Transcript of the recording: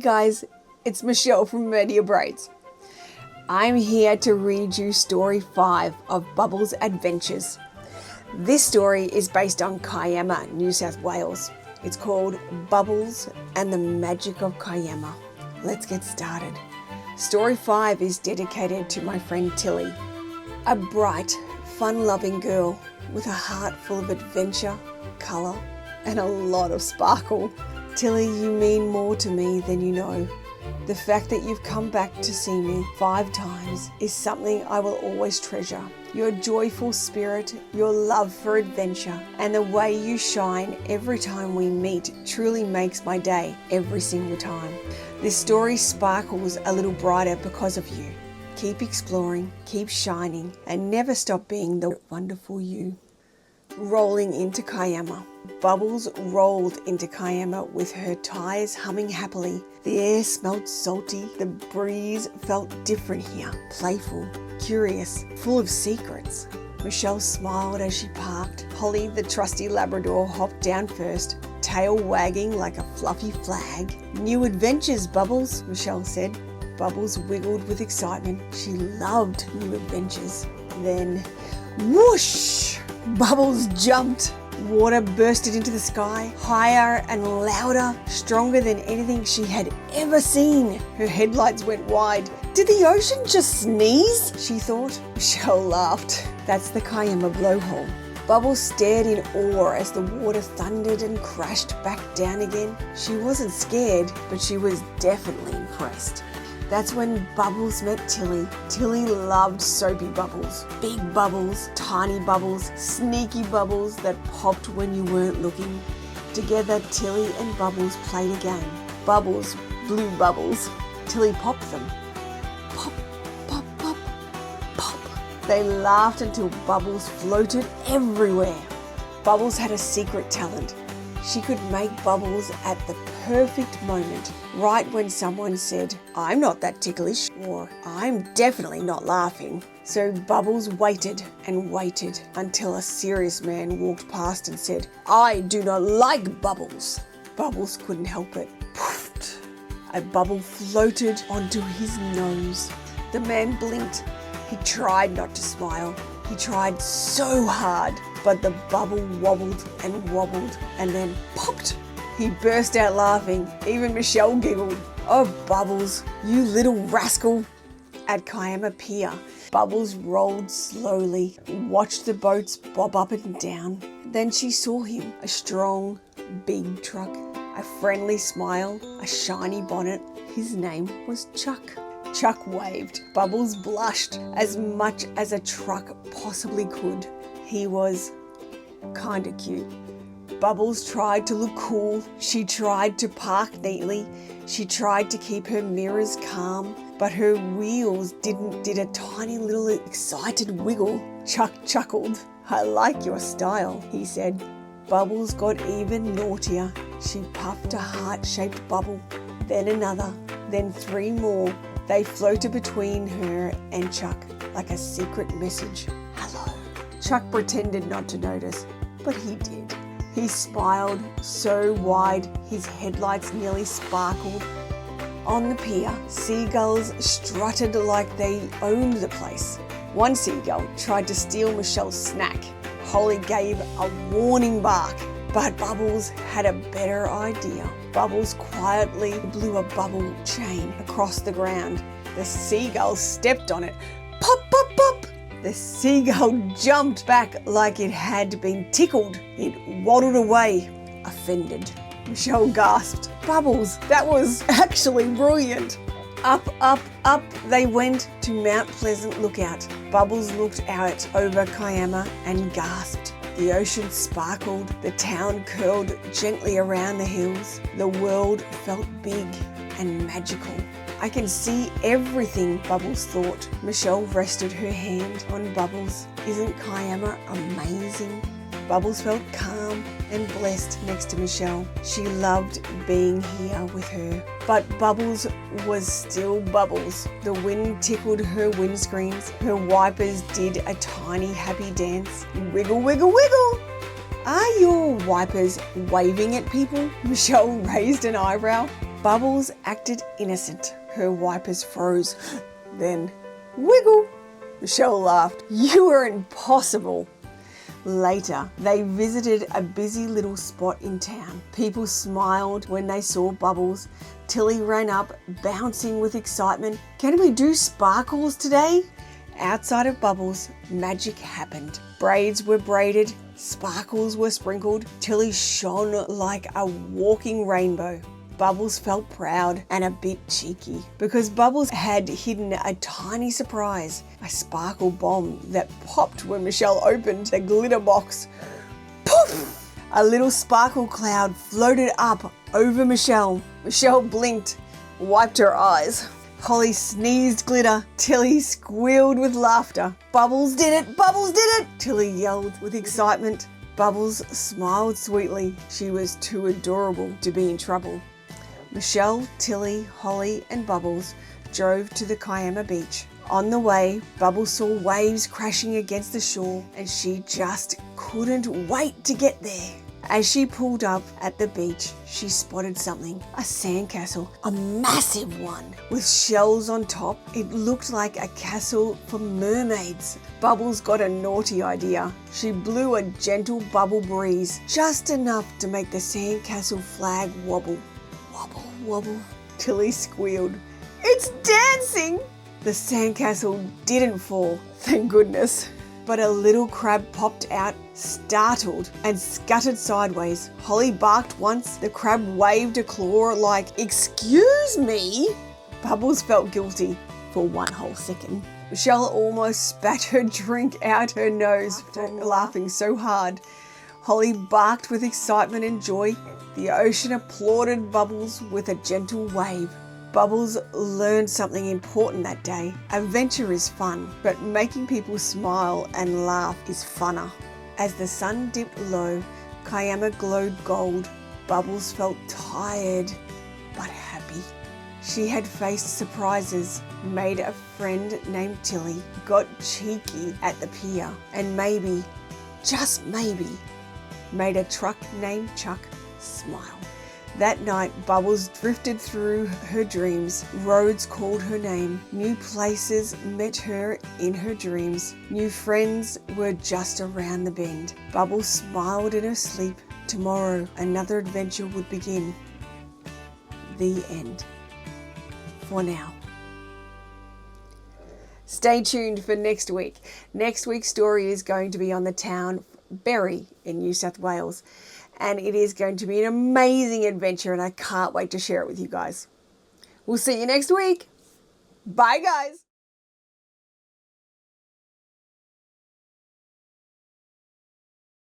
guys, it's Michelle from Braids. I'm here to read you story 5 of Bubbles' Adventures. This story is based on Kiama, New South Wales. It's called Bubbles and the Magic of Kiama. Let's get started. Story 5 is dedicated to my friend Tilly, a bright, fun-loving girl with a heart full of adventure, colour and a lot of sparkle. Tilly, you mean more to me than you know. The fact that you've come back to see me 5 times is something I will always treasure. Your joyful spirit, your love for adventure, and the way you shine every time we meet truly makes my day every single time. This story sparkles a little brighter because of you. Keep exploring, keep shining, and never stop being the wonderful you. Rolling into Kiama. Bubbles rolled into Kiama with her tires humming happily. The air smelled salty. The breeze felt different here. Playful, curious, full of secrets. Michelle smiled as she parked. Holly, the trusty Labrador, hopped down first, tail wagging like a fluffy flag. New adventures, Bubbles, Michelle said. Bubbles wiggled with excitement. She loved new adventures. Then, whoosh! Bubbles jumped. Water bursted into the sky, higher and louder, stronger than anything she had ever seen. Her headlights went wide. Did the ocean just sneeze? She thought. Michelle laughed. That's the Kiama blowhole. Bubbles stared in awe as the water thundered and crashed back down again. She wasn't scared, but she was definitely impressed. That's when Bubbles met Tilly. Tilly loved soapy bubbles. Big bubbles, tiny bubbles, sneaky bubbles that popped when you weren't looking. Together, Tilly and Bubbles played a game. Bubbles blew bubbles. Tilly popped them. Pop, pop, pop, pop. They laughed until bubbles floated everywhere. Bubbles had a secret talent. She could make bubbles at the perfect moment, right when someone said, "I'm not that ticklish," or "I'm definitely not laughing." So Bubbles waited and waited until a serious man walked past and said, "I do not like bubbles." Bubbles couldn't help it. Poofed. A bubble floated onto his nose. The man blinked. He tried not to smile. He tried so hard, but the bubble wobbled and then popped. He burst out laughing. Even Michelle giggled. "Oh, Bubbles, you little rascal." At Kiama Pier, Bubbles rolled slowly, watched the boats bob up and down. Then she saw him, a strong, big truck, a friendly smile, a shiny bonnet. His name was Chuck. Chuck waved. Bubbles blushed as much as a truck possibly could. He was kinda cute. Bubbles tried to look cool. She tried to park neatly. She tried to keep her mirrors calm, but her wheels did a tiny little excited wiggle. Chuck chuckled. "I like your style," he said. Bubbles got even naughtier. She puffed a heart-shaped bubble, then another, then 3 more. They floated between her and Chuck like a secret message. "Hello." Chuck pretended not to notice, but he did. He smiled so wide his headlights nearly sparkled. On the pier, seagulls strutted like they owned the place. One seagull tried to steal Michelle's snack. Holly gave a warning bark, but Bubbles had a better idea. Bubbles quietly blew a bubble chain across the ground. The seagull stepped on it. Pop, pop, pop! The seagull jumped back like it had been tickled. It waddled away, offended. Michelle gasped. "Bubbles, that was actually brilliant." Up, up, up they went to Mount Pleasant Lookout. Bubbles looked out over Kiama and gasped. The ocean sparkled. The town curled gently around the hills. The world felt big and magical. "I can see everything," Bubbles thought. Michelle rested her hand on Bubbles. "Isn't Kiama amazing?" Bubbles felt calm and blessed next to Michelle. She loved being here with her. But Bubbles was still Bubbles. The wind tickled her windscreens. Her wipers did a tiny happy dance. Wiggle, wiggle, wiggle. "Are your wipers waving at people?" Michelle raised an eyebrow. Bubbles acted innocent. Her wipers froze. Then, wiggle! Michelle laughed. You were impossible. Later, they visited a busy little spot in town. People smiled when they saw Bubbles. Tilly ran up, bouncing with excitement. Can we do sparkles today? Outside of Bubbles, magic happened. Braids were braided, sparkles were sprinkled. Tilly shone like a walking rainbow. Bubbles felt proud and a bit cheeky because Bubbles had hidden a tiny surprise, a sparkle bomb that popped when Michelle opened the glitter box. Poof! A little sparkle cloud floated up over Michelle. Michelle blinked, wiped her eyes. Holly sneezed glitter. Tilly squealed with laughter. Bubbles did it! Bubbles did it! Tilly yelled with excitement. Bubbles smiled sweetly. She was too adorable to be in trouble. Michelle, Tilly, Holly and Bubbles drove to the Kiama beach. On the way, Bubbles saw waves crashing against the shore and she just couldn't wait to get there. As she pulled up at the beach, she spotted something, a sandcastle, a massive one with shells on top. It looked like a castle for mermaids. Bubbles got a naughty idea. She blew a gentle bubble breeze, just enough to make the sandcastle flag wobble. Wobble, wobble. Tilly squealed. It's dancing! The sandcastle didn't fall, thank goodness. But a little crab popped out, startled, and scuttered sideways. Holly barked once. The crab waved a claw like, "Excuse me?" Bubbles felt guilty for one whole second. Michelle almost spat her drink out her nose, laughing so hard. Holly barked with excitement and joy. The ocean applauded Bubbles with a gentle wave. Bubbles learned something important that day. Adventure is fun, but making people smile and laugh is funner. As the sun dipped low, Kiama glowed gold. Bubbles felt tired, but happy. She had faced surprises, made a friend named Tilly, got cheeky at the pier, and maybe, just maybe, made a truck named Chuck smile. That night, Bubbles drifted through her dreams. Roads called her name. New places met her in her dreams. New friends were just around the bend. Bubbles smiled in her sleep. Tomorrow, another adventure would begin. The end. For now. Stay tuned for next week. Next week's story is going to be on the town Berry in New South Wales. And it is going to be an amazing adventure and I can't wait to share it with you guys. We'll see you next week. Bye, guys.